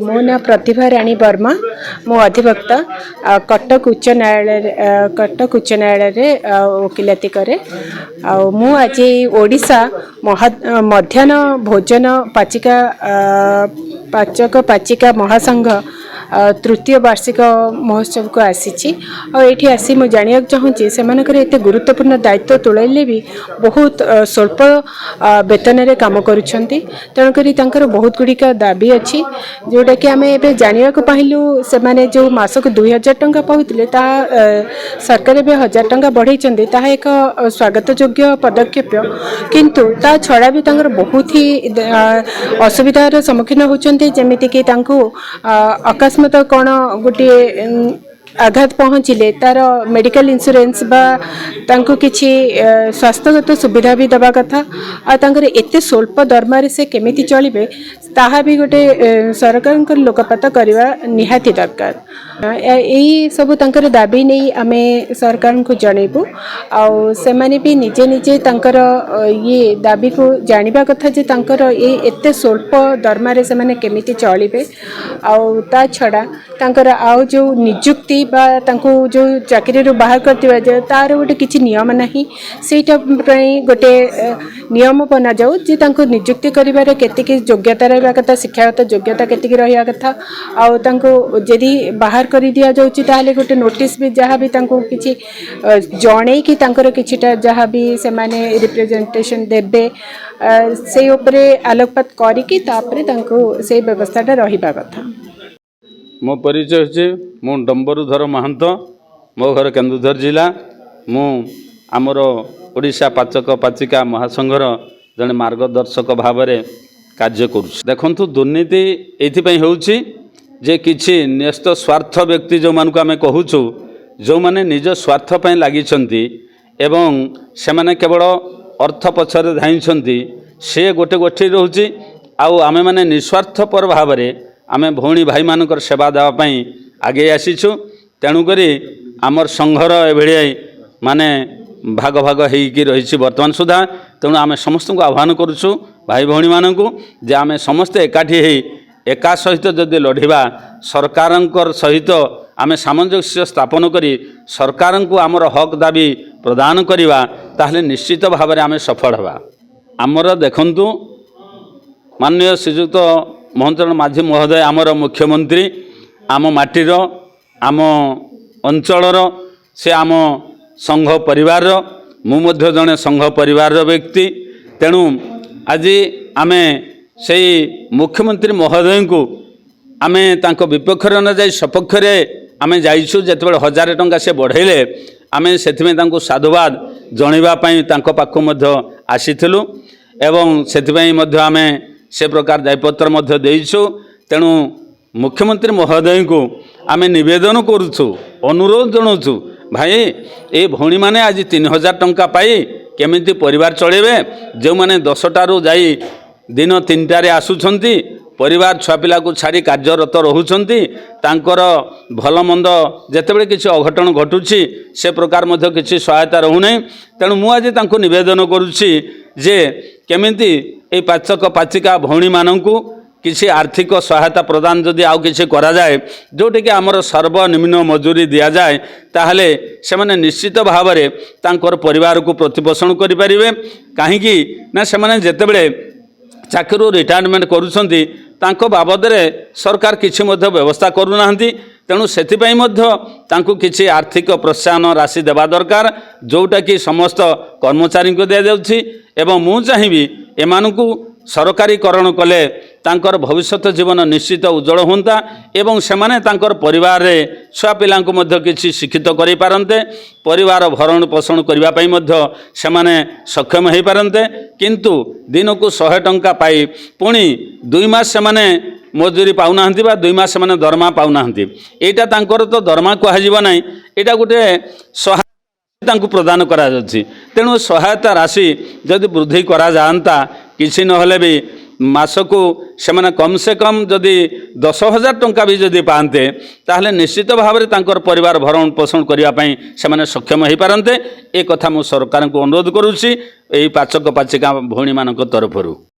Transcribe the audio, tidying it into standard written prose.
मो ना प्रतिभा राणी वर्मा मो अधिवक्ता कटक उच्च न्यायालय वकिलाती करे मु आज ओडिशा मध्याह्न भोजन पाचक पाचिका महासंघ तृतीय वार्षिक महोत्सव को आसी आसी मुझे जाना चाहूँगी से एत गुरुत्वपूर्ण दायित्व तुलैले भी बहुत स्वल्प वेतन रे काम करुछंती तेणुक बहुत गुड़िक दाबी अच्छी जोटा कि आम ए जाना पाइलु से माने जो मासक 2000 टंका पाउतिले ता सरकार भी 1000 टंका बढ़ई एक स्वागत योग्य पदक्षेप किंतु ता छड़ा भी बहुत ही असुविधार सम्मुखीन होती जमीती कि अकस्मात कौन गोटे आघात पहुँचले तार मेडिकल इंश्योरेंस बा तांको किछि स्वास्थ्यगत सुविधा भी दबा कथा एते स्वल्प दरमारे से केमिति चलिबे ताहा भी गोटे सरकार लोकपात करवा निहाती दरकार यही सब तांकर दाबी नहीं आमे सरकार को जनइबू आउ से माने भी निजे निजे तांकर ये दाबी को जानिबा कथा जे तांकर ये एते स्वल्प दरमारे से माने केमिति चलिबे आउ ता छड़ा तांकर आउ जो नियुक्ति बा तांको जो चाकरी रो बाहर करथिबा जे तार गोटे किछि नियम नाही सेटा गोटे नियम बना जाऊ जे तांको नियुक्ति करिबारे केतिकी योग्यता रहबा कथा शिक्षागत योग्यता केतिकी रहिया कथा आउ तांको जदी बाहर कर दिया जाउची ताले गोटे नोटिस भी जहाँ भी तांको किछि जणे कि तांकर किछिटा जहाँ भी से माने रिप्रेजेंटेशन देबे से ऊपरे आलोकपात करिकि तापरे तांको से व्यवस्थाटा रहिबा कथा। मो परिचय होछि मो डंबरुधर महंत मो घर केन्दुझर जिला मु आमर ओडिशा पाचक पाचिका महासंघर जने मार्गदर्शक भाव में कार्य करुछि। देखंतु दुर्नीति एथिपई होउछि जे किछि न्यस्त स्वार्थ व्यक्ति जो मानक आमे कहूछु जो माने निज स्वार्थ पय लागिछंती एवं से माने केवल अर्थ पछरे धाइछंती से गोटे गोठी रहउछि आउ आमे माने निस्वार्थपर भाव में आमे भौणी भाई मानकर सेवा देवा पई आगे आसीछु तेणु करी आमर संघर एभଳି माने भाग भाग हेकी रही वर्तमान सुधा तेणु आमे समस्त को आह्वान करुछु भाई भौणी मानकु जे आमे समस्त एकाठी हे एका सहित जदि लढ़िबा सरकार सहित आमे सामंजस्य स्थापन करी सरकार को आमर हक दाबी प्रदान करिबा ताहले निश्चित भाव में आमे सफल हवा। आमर देखंतु माननीय श्रीयुक्त मोहन माझी महोदय आमर मुख्यमंत्री आम माटीर आम अंचलर से आम संघ परिवार मु मध्य जने संघ परिवार व्यक्ति तेणु आज आमे से मुख्यमंत्री महोदय को आमे तांको विपक्ष न जाई सपक्ष आमे जाइछु जेतेबेले 1000 टंका से बढ़ेले आमे सेथिमे तांको साधुवाद जणैबा पई तांको पाखु मध्य आसीथिलु एवं सेथिपई मध्य आमे से प्रकार दायपत्र मध्य देइछु तेणु मुख्यमंत्री महोदय को आमे निवेदन करुछु अनुरोध जणाउछु भाई ए भौणी माने आज 3000 टंका पाई केमिति परिवार चलेबे जो माने 10 टारू जाई दिन 3टारे आसुछंती परिवार छुआ पिला को छाड़ी कार्यरत रहुछंती तांकर भल मंद जेतेबेले किछि अघटन घटुछि से प्रकार मध्य किछि सहायता रहु नै तेणु मु आज तांको निवेदन करुछि जे केमिति ए पाचक पाचिका भौणी मानंकु किसी आर्थिक सहायता प्रदान जदि आउ किछि करा जाए जोटे कि आमर सर्वनिम्न मजूरी दिया जाए ताहले से माने निश्चित भाव में तांकर परिवार को प्रतिपोषण करि परिबे काहेकि ना से माने जेतेबेले चाकरी रिटायरमेंट करुछंती तांको बाबद रे सरकार किछि मध्य व्यवस्था करूनाहंती तेणु सेथिपई मध्य तांको किछि आर्थिक प्रोत्साहन राशि देवा दरकार जोटा कि समस्त कर्मचारी को दिया जाउछि एवं मु चाहिबी एमानकु सरकारीकरण कले तांकर भविष्यत जीवन निश्चित उज्जवल होता एवं सेमाने तांकर परिवार रे छुआ पिलांको मध्य किछि शिक्षित करि पारन्ते परिवार भरण पोषण करिबा पई मध्य सेमाने सक्षम हेई पारन्ते किंतु दिनकु 100 टंका पाई पुणी 2 मास सेमाने मजूरी पाउनाहंती बा 2 मास सेमाने दरमा पाउनाहंती एटा तांकर तो दरमा को हाजिबा नै एटा गुटे तांको प्रदान करा जाछि तेणु सहायता राशि जदि वृद्धि करा जानता किछि नहले भी मासकु सेमाने कम से कम जदि 10,000 टंका भी जदि पाते ताहले निश्चित भाव में तांकर परिवार भरण पोषण करिया पई सेमाने सक्षम हेई पारन्ते ए कथा मु सरकार को अनुरोध करूछि एई पाचक पाचिका भौणी मानक तरफरु।